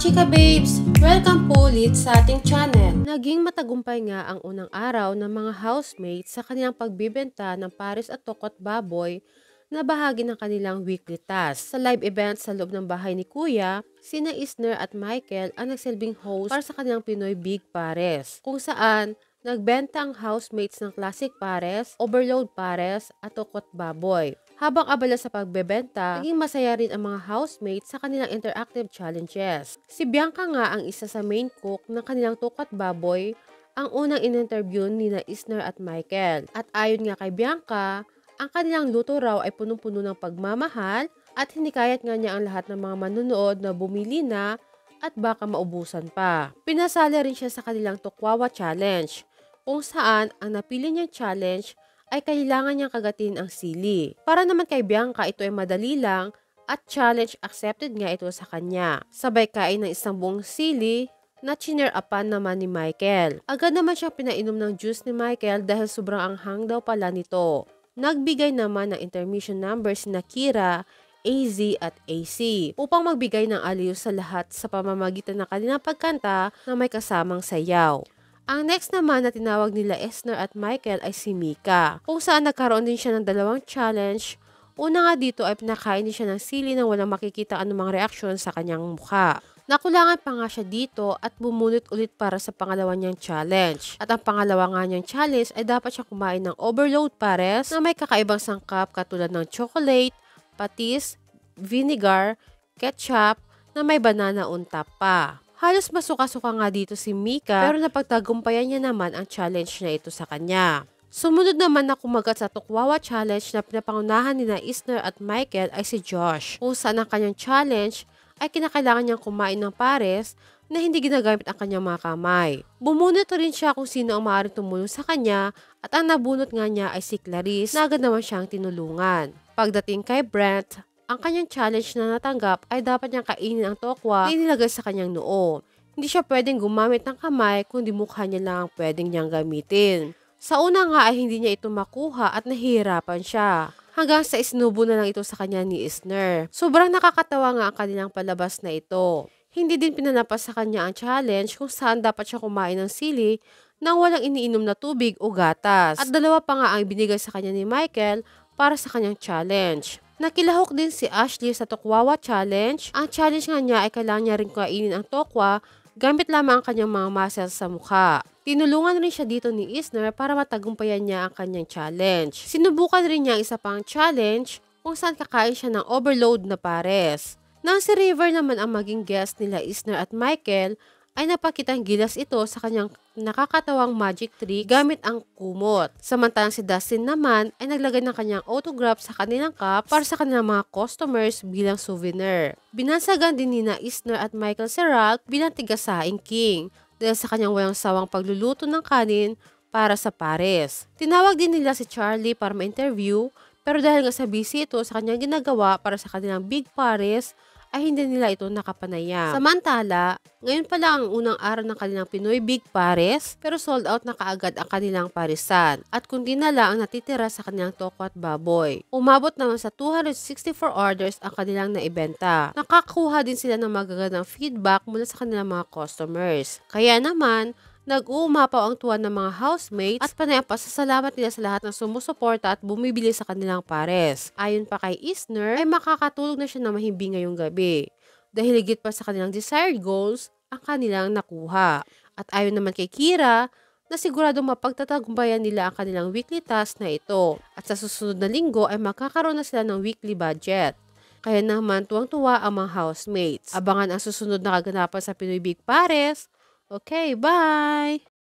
Chika Babes! Welcome po ulit sa ating channel. Naging matagumpay nga ang unang araw ng mga housemates sa kanilang pagbibenta ng pares at tokot baboy na bahagi ng kanilang weekly task. Sa live event sa loob ng bahay ni Kuya, sina Isner at Michael ang nagsilbing host para sa kanilang Pinoy Big Pares, kung saan nagbenta ang housemates ng classic pares, overload pares at tokot baboy. Habang abala sa pagbebenta, naging masaya rin ang mga housemates sa kanilang interactive challenges. Si Bianca nga ang isa sa main cook ng kanilang tokot baboy, ang unang in-interview ni na Isner at Michael. At ayon nga kay Bianca, ang kanilang luto raw ay punong-puno ng pagmamahal at hinikayat nga niya ang lahat ng mga manunood na bumili na at baka maubusan pa. Pinasali rin siya sa kanilang Tokwawa Challenge, kung saan ang napili niyang challenge ay kailangan niyang kagatin ang sili. Para naman kay Bianca, ito ay madali lang at challenge accepted nga ito sa kanya. Sabay kain ng isang buong sili na chinerapan naman ni Michael. Agad naman siyang pinainom ng juice ni Michael dahil sobrang anghang daw pala nito. Nagbigay naman ng intermission numbers na Kira, AZ at AC upang magbigay ng aliw sa lahat sa pamamagitan ng kanilang pagkanta na may kasamang sayaw. Ang next naman na tinawag nila Isner at Michael ay si Mika, kung saan nagkaroon din siya ng dalawang challenge. Una nga dito ay pinakain din siya ng sili nang walang makikita anumang reaksyon sa kanyang mukha. Nakulangan pa nga siya dito at bumunot ulit para sa pangalawa niyang challenge. At ang pangalawa nga niyang challenge ay dapat siya kumain ng overload pares na may kakaibang sangkap katulad ng chocolate, patis, vinegar, ketchup na may banana on top pa. Halos masuka-suka nga dito si Mika pero napagtagumpayan niya naman ang challenge na ito sa kanya. Sumunod naman na kumagat sa Tokwawa Challenge na pinapangunahan ni na Isner at Michael ay si Josh, kung saan ang kanyang challenge ay kinakailangan niyang kumain ng pares na hindi ginagamit ang kanyang mga kamay. Bumunot rin siya kung sino ang maaaring tumulong sa kanya at ang nabunot nga niya ay si Clarice na agad naman siyang tinulungan. Pagdating kay Brent, ang kanyang challenge na natanggap ay dapat niyang kainin ang tokwa na inilagay sa kanyang noo. Hindi siya pwedeng gumamit ng kamay kundi mukha niya lang ang pwedeng niyang gamitin. Sa una nga ay hindi niya ito makuha at nahihirapan siya. Hanggang sa isinubo na lang ito sa kanya ni Isner. Sobrang nakakatawa nga ang kanilang palabas na ito. Hindi din pinanapas sa kanya ang challenge kung saan dapat siya kumain ng sili nang walang iniinom na tubig o gatas. At dalawa pa nga ang binigay sa kanya ni Michael para sa kanyang challenge. Nakilahok din si Ashley sa Tokwawa Challenge. Ang challenge nga niya ay kailangan niya rin kainin ang tokwa gamit lamang ang kanyang mga muscles sa mukha. Tinulungan rin siya dito ni Isner para matagumpayan niya ang kanyang challenge. Sinubukan rin niya ang isa pang challenge kung saan kakain siya ng overload na pares. Nang si River naman ang maging guest nila Isner at Michael, ay napakitang gilas ito sa kanyang nakakatawang magic trick gamit ang kumot. Samantalang si Dustin naman ay naglagay ng kanyang autograph sa kanilang cup para sa kanilang mga customers bilang souvenir. Binansagan din ni na Isner at Michael si Ralph bilang tigasaing king dahil sa kanyang walang sawang pagluluto ng kanin para sa pares. Tinawag din nila si Charlie para ma-interview pero dahil nga sa busy ito sa kanyang ginagawa para sa kanilang big pares, ay hindi nila ito nakapanayam. Samantala, ngayon pa lang ang unang araw ng kanilang Pinoy Big Pares pero sold out na kaagad ang kanilang parisan at kundi na lang ang natitira sa kanilang toko at baboy. Umabot naman sa 264 orders ang kanilang naibenta. Nakakuha din sila ng magagandang feedback mula sa kanilang mga customers. Kaya naman, nag-uumapaw ang tuwa ng mga housemates at panay ang pasasalamat nila sa lahat ng sumusuporta at bumibili sa kanilang pares. Ayon pa kay Isner, ay makakatulog na siya na mahimbing ngayong gabi dahil higit pa sa kanilang desired goals ang kanilang nakuha. At ayon naman kay Kira, na siguradong mapagtatagumpayan nila ang kanilang weekly task na ito at sa susunod na linggo ay magkakaroon na sila ng weekly budget. Kaya naman tuwang-tuwa ang mga housemates. Abangan ang susunod na kaganapan sa Pinoy Big Pares. Okay, bye!